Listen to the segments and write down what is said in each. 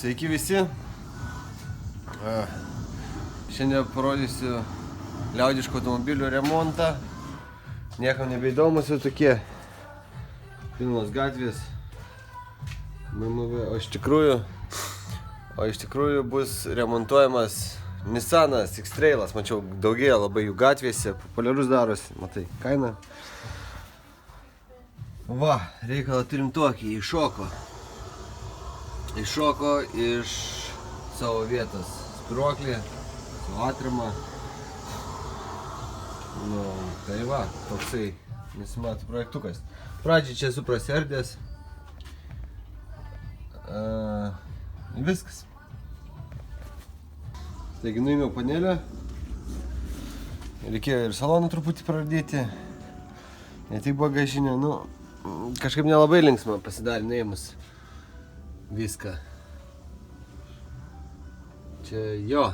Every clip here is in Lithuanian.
Sveiki visi. Šiandien parodysiu liaudiško automobilių remontą. Niekam nebeįdomus jau tokie pilnos gatvės. O iš tikrųjų bus remontuojamas Nissanas X-Trailas. Mačiau, daugėja labai jų gatvėse, populiarus darosi. Matai, kaina. Va, reikalą turim tokį, iššoko iš savo vietos spyruoklį, su atrama. Nu, tai va, toksai nesimato projektukas. Pradžiai čia esu prasiardęs. Viskas. Taigi nuėmiau panelę. Reikėjo ir saloną truputį pradėti. Ne tik bagažinę, nu, kažkaip nelabai linksma pasidarė nuėmus viską. Čia jo.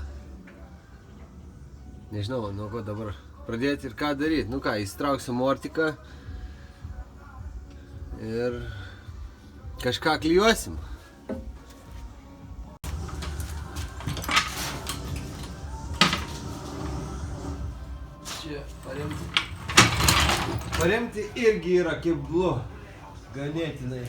Nežinau, nuo ko dabar pradėti ir ką daryti. Nu ką, įsitrauksiu mortiką ir kažką klijuosim. Čia paremti irgi yra keblu, ganėtinai.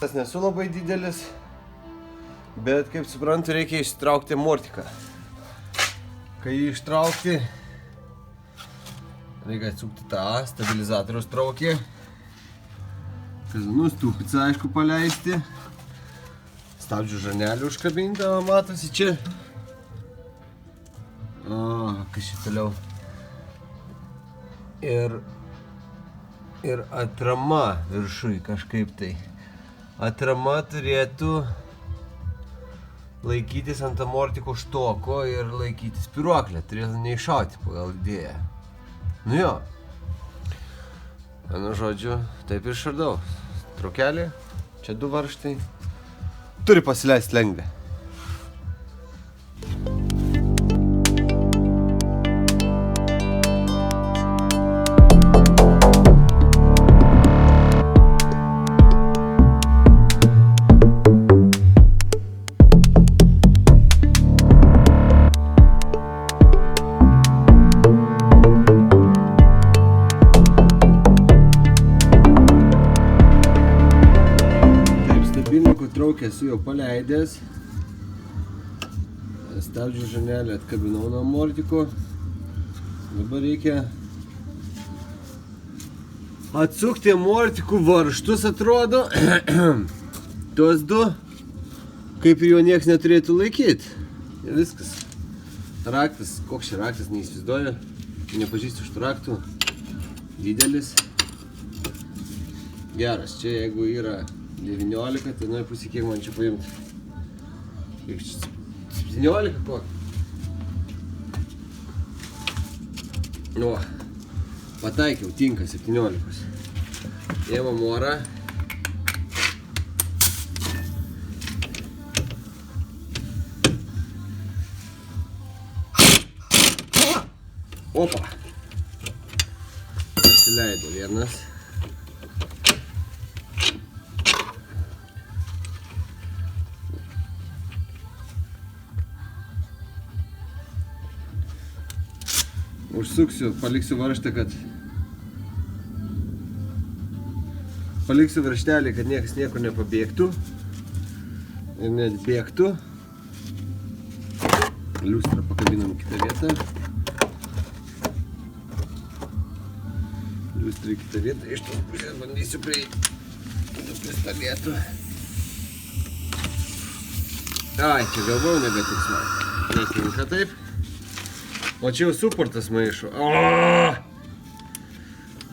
Tas nesu labai didelis, bet kaip suprantu, reikia ištraukti mortiką. Kai jį ištraukti, reikia atsukti tą stabilizatoriaus traukį. Kazanus tupicą, aišku, paleisti. Stabdžių žarnelį užkabinti, matosi čia. Kas čia toliau. Ir atrama viršui kažkaip tai. Atrama turėtų laikytis ant amortiko štoko ir laikyti spyruoklę. Turėtų neiššauti pagal idėją. Nu jo. Nu žodžiu, taip ir išardau. Traukelį, čia 2 varžtai. Turi pasileisti lengvę. Traukę esu jau paleidęs. Stabdžių žarnelę atkabinau nuo amortiko. Dabar reikia atsukti amortikų varžtus, atrodo. Tuos 2, kaip ir jo nieks neturėtų laikyti. Ir viskas. Raktas, koks čia raktas, neįsivaizduoju. Nepažįstu šitų raktų. Didelis. Geras, čia jeigu yra 19, tai nuo pusė kiek man čia paimti. 17 kokį. O, pataikiau, tinka 17. Ėmam orą. Opa. Pasileido vienas. Užsuksiu, paliksiu varžtą, paliksiu varžtelį, kad niekas niekur nepabėgtų ir net bėgtų. Liustrą pakabinam kitą vietą. Liustrą į kitą vietą. Iš tos pusės bandysiu prieiti kitų pistoletų. Ai, čia galvau nebetiks man. Netinka taip. O čia jau suportas maišo.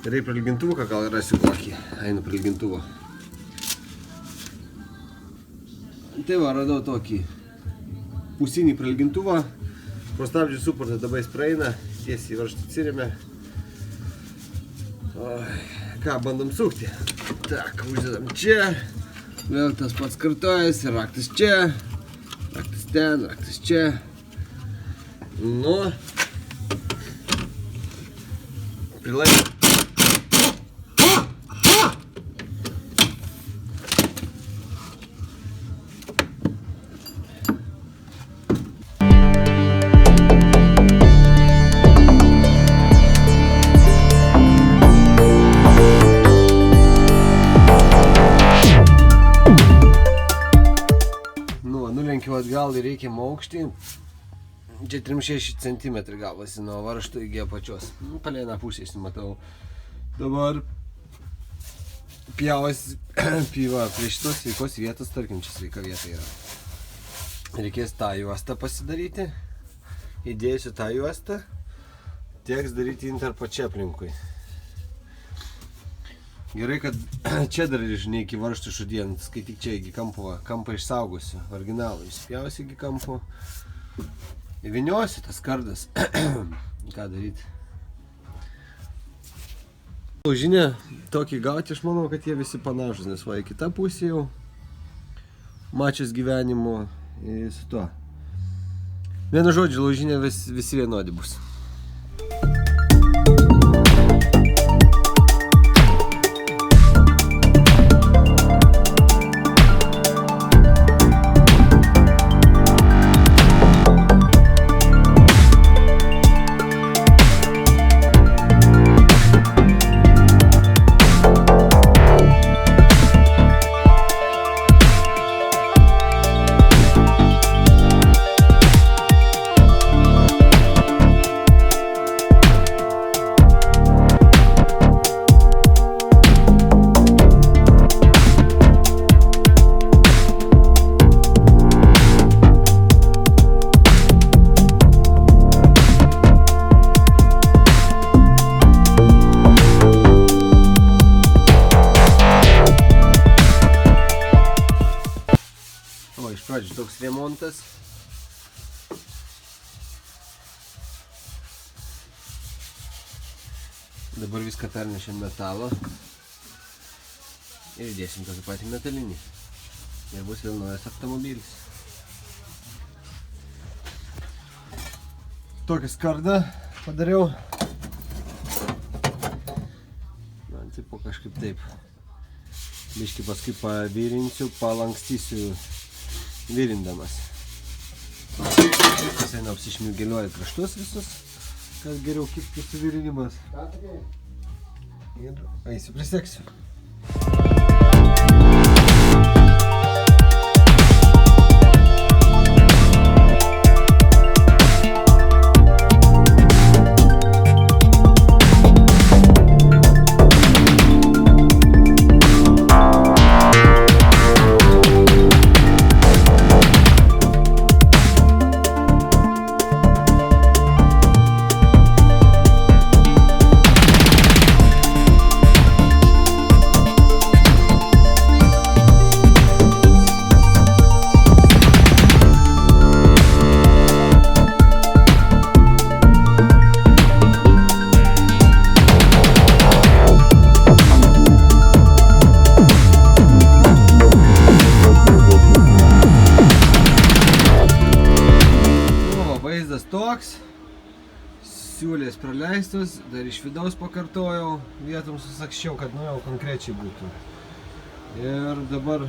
Gerai, prilgintuvuką gal rasiu kokį. Einu prilgintuvo. Tai va, radau tokį pusinį prilgintuvą. Pro stabdžių suportą dabar jis praeina, tiesiai į varžtą atsiremia. Ką, bandom sukti. Tak, uždedam čia. Vėl tas pats kartojasi, raktas čia, raktas ten, raktas čia. Nu. Prilaikyti. Nulenkiu atgal į reikiamą aukštį. Čia 3-6 cm gavosi nuo varžto iki apačios. Palei pusę matau. Dabar pjauasi prie šitos sveikos vietos, tarkim, čia sveika vieta yra. Reikės tą juostą pasidaryti. Įdėsiu tą juostą. Teks daryti interpą čia aplinkui. Gerai, kad čia dar žinai iki varžtų šudienas, kai tik čia iki kampą išsaugosiu, originalų išspjausiu iki kampo, įviniosiu tas kardas, ką daryti. Laužinę tokį gauti, aš manau, kad jie visi panašus, nes va į kitą pusę jau mačias gyvenimo su tuo. Vienu žodžiu, laužinė visi vienodi bus. Iš pradžių toks remontas. Dabar viską pernešėm metalo ir įdėsim tokį patį metalinį. Ir bus vėl naujas automobilis. Tokį skardą padariau. Man tipo kažkaip taip. Biškį paskui pavirinsiu, palankstysiu virindamas. Eina apsišmirgeliuoju kraštus visus, kad geriau kibtų suvirinimas. Ir eisiu priseksiu. Toks, siūlės praleistos, dar iš vidaus pakartojau, vietom susakščiau, kad jau konkrečiai būtų. Ir dabar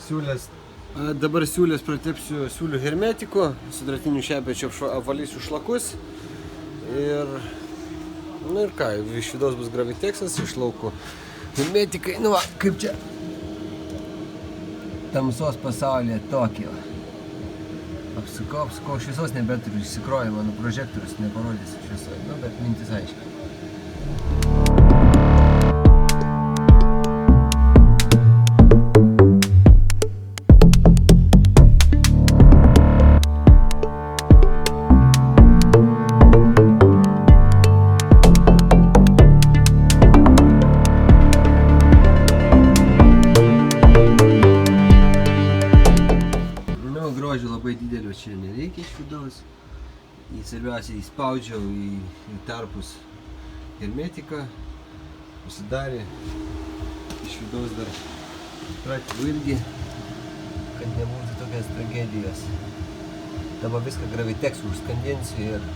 siūlės pratepsiu siūlių hermetiku, sidratiniu šepečiu apvalysiu šlakus ir ką, iš vidaus bus graviteksas, iš lauko hermetikai, nu va, kaip čia tamsos pasaulyje tokie. Apsukau, šviesos nebeturiu, išsikroju, mano prožektorius neparodys šviesoje, bet mintis aiškiai. Labai didelio čia nereikia iš vidaus. Svarbiausia įspaudžiau į tarpus hermetiką, užsidarė. Iš vidaus dar pratybų irgi, kad nebūtų tokias tragedijos. Dabar viską Gravitex užskandinsiu ir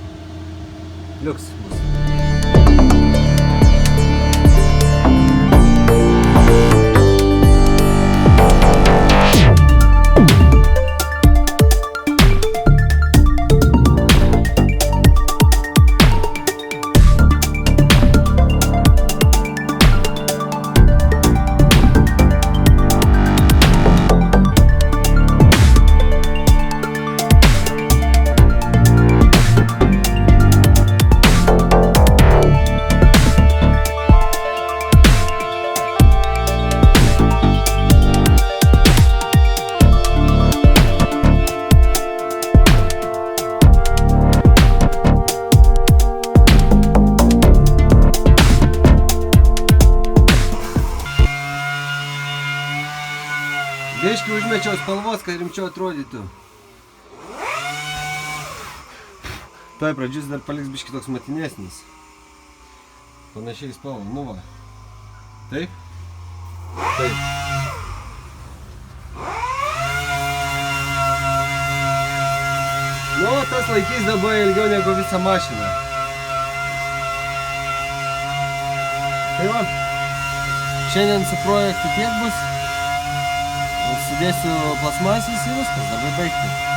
liuks bus. Biškį užmečiau spalvos, kad rimčiau atrodytų. Toj pradžius dar paliks biškį toks matinesnis. Panašiai spalva, nu va. Taip? Taip. Nu, tas laikys dabar ilgiau negu visą mašiną. Tai va. Šiandien su projektu tiek bus. Sudėsiu plasmasės ir viskas, darbai baigti.